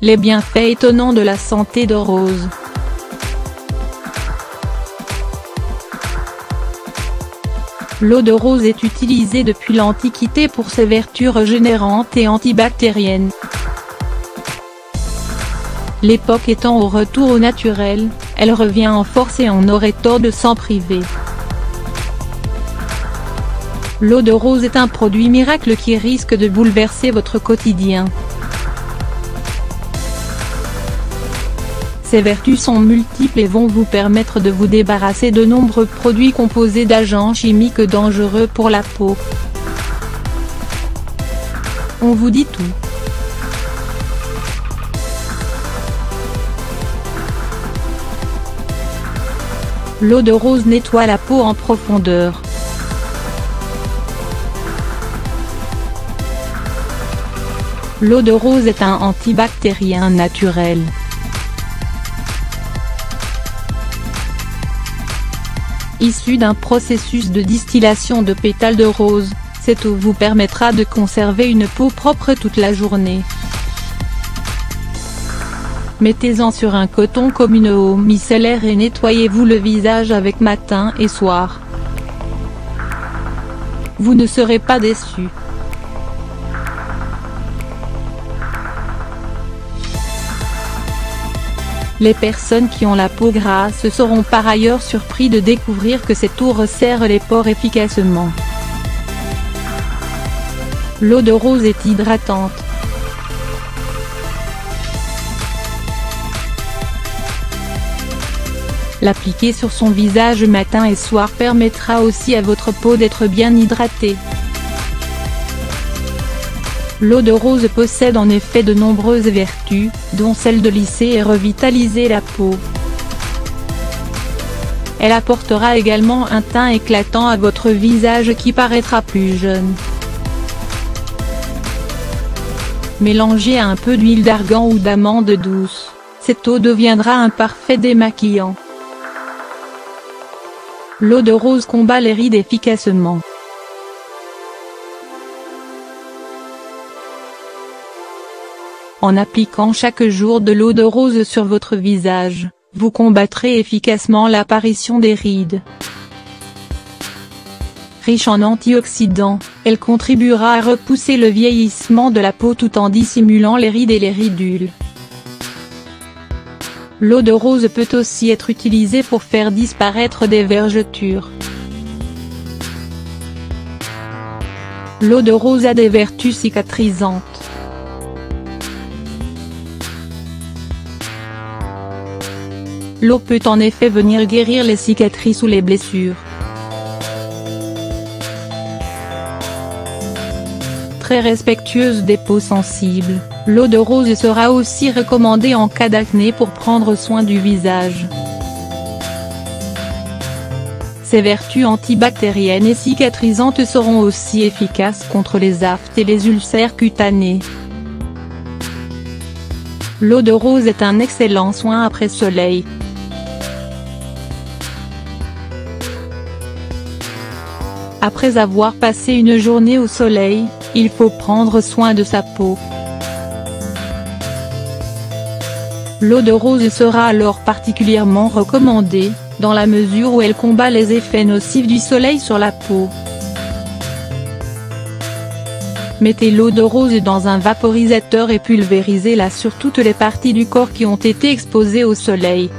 Les bienfaits étonnants de la santé de rose. L'eau de rose est utilisée depuis l'Antiquité pour ses vertus régénérantes et antibactériennes. L'époque étant au retour au naturel, elle revient en force et on aurait tort de s'en priver. L'eau de rose est un produit miracle qui risque de bouleverser votre quotidien. Ses vertus sont multiples et vont vous permettre de vous débarrasser de nombreux produits composés d'agents chimiques dangereux pour la peau. On vous dit tout. L'eau de rose nettoie la peau en profondeur. L'eau de rose est un antibactérien naturel. Issue d'un processus de distillation de pétales de rose, cette eau vous permettra de conserver une peau propre toute la journée. Mettez-en sur un coton comme une eau micellaire et nettoyez-vous le visage avec matin et soir. Vous ne serez pas déçus. Les personnes qui ont la peau grasse seront par ailleurs surpris de découvrir que cette eau resserre les pores efficacement. L'eau de rose est hydratante. L'appliquer sur son visage matin et soir permettra aussi à votre peau d'être bien hydratée. L'eau de rose possède en effet de nombreuses vertus, dont celle de lisser et revitaliser la peau. Elle apportera également un teint éclatant à votre visage qui paraîtra plus jeune. Mélangée à un peu d'huile d'argan ou d'amande douce, cette eau deviendra un parfait démaquillant. L'eau de rose combat les rides efficacement. En appliquant chaque jour de l'eau de rose sur votre visage, vous combattrez efficacement l'apparition des rides. Riche en antioxydants, elle contribuera à repousser le vieillissement de la peau tout en dissimulant les rides et les ridules. L'eau de rose peut aussi être utilisée pour faire disparaître des vergetures. L'eau de rose a des vertus cicatrisantes. L'eau peut en effet venir guérir les cicatrices ou les blessures. Très respectueuse des peaux sensibles, l'eau de rose sera aussi recommandée en cas d'acné pour prendre soin du visage. Ses vertus antibactériennes et cicatrisantes seront aussi efficaces contre les aftes et les ulcères cutanés. L'eau de rose est un excellent soin après soleil. Après avoir passé une journée au soleil, il faut prendre soin de sa peau. L'eau de rose sera alors particulièrement recommandée, dans la mesure où elle combat les effets nocifs du soleil sur la peau. Mettez l'eau de rose dans un vaporisateur et pulvérisez-la sur toutes les parties du corps qui ont été exposées au soleil.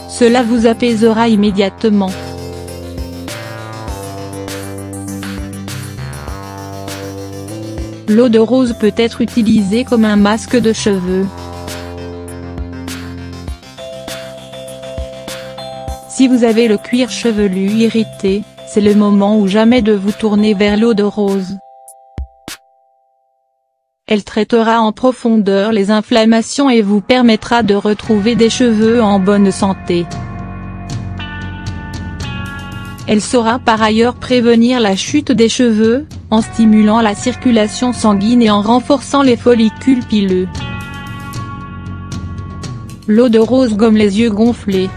Cela vous apaisera immédiatement. L'eau de rose peut être utilisée comme un masque de cheveux. Si vous avez le cuir chevelu irrité, c'est le moment ou jamais de vous tourner vers l'eau de rose. Elle traitera en profondeur les inflammations et vous permettra de retrouver des cheveux en bonne santé. Elle saura par ailleurs prévenir la chute des cheveux, en stimulant la circulation sanguine et en renforçant les follicules pileux. L'eau de rose gomme les yeux gonflés.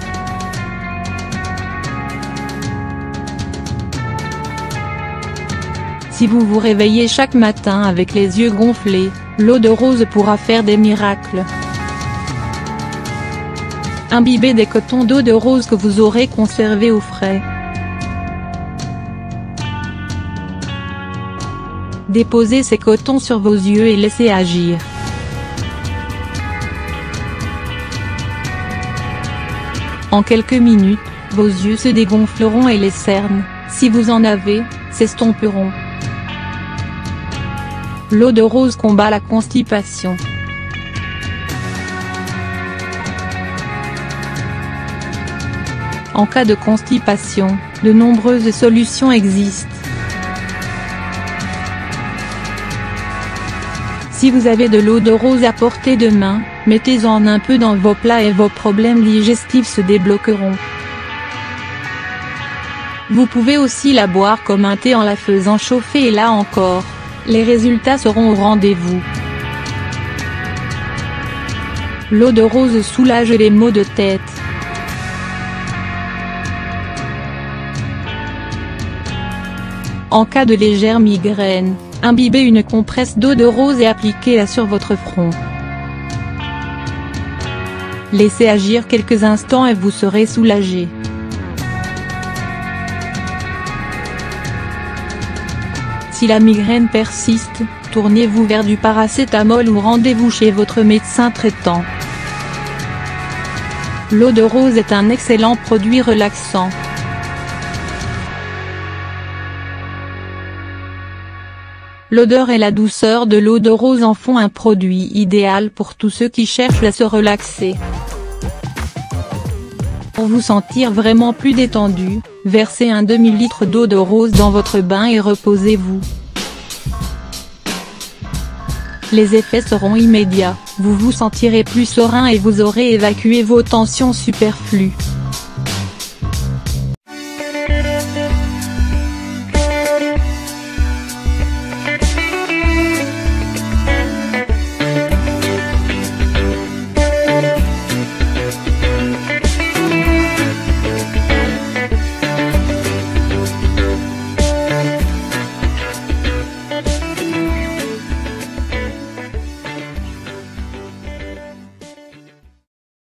Si vous vous réveillez chaque matin avec les yeux gonflés, l'eau de rose pourra faire des miracles. Imbibez des cotons d'eau de rose que vous aurez conservés au frais. Déposez ces cotons sur vos yeux et laissez agir. En quelques minutes, vos yeux se dégonfleront et les cernes, si vous en avez, s'estomperont. L'eau de rose combat la constipation. En cas de constipation, de nombreuses solutions existent. Si vous avez de l'eau de rose à portée de main, mettez-en un peu dans vos plats et vos problèmes digestifs se débloqueront. Vous pouvez aussi la boire comme un thé en la faisant chauffer et là encore, les résultats seront au rendez-vous. L'eau de rose soulage les maux de tête. En cas de légère migraine, imbibez une compresse d'eau de rose et appliquez-la sur votre front. Laissez agir quelques instants et vous serez soulagé. Si la migraine persiste, tournez-vous vers du paracétamol ou rendez-vous chez votre médecin traitant. L'eau de rose est un excellent produit relaxant. L'odeur et la douceur de l'eau de rose en font un produit idéal pour tous ceux qui cherchent à se relaxer. Pour vous sentir vraiment plus détendu, versez un demi-litre d'eau de rose dans votre bain et reposez-vous. Les effets seront immédiats, vous vous sentirez plus serein et vous aurez évacué vos tensions superflues.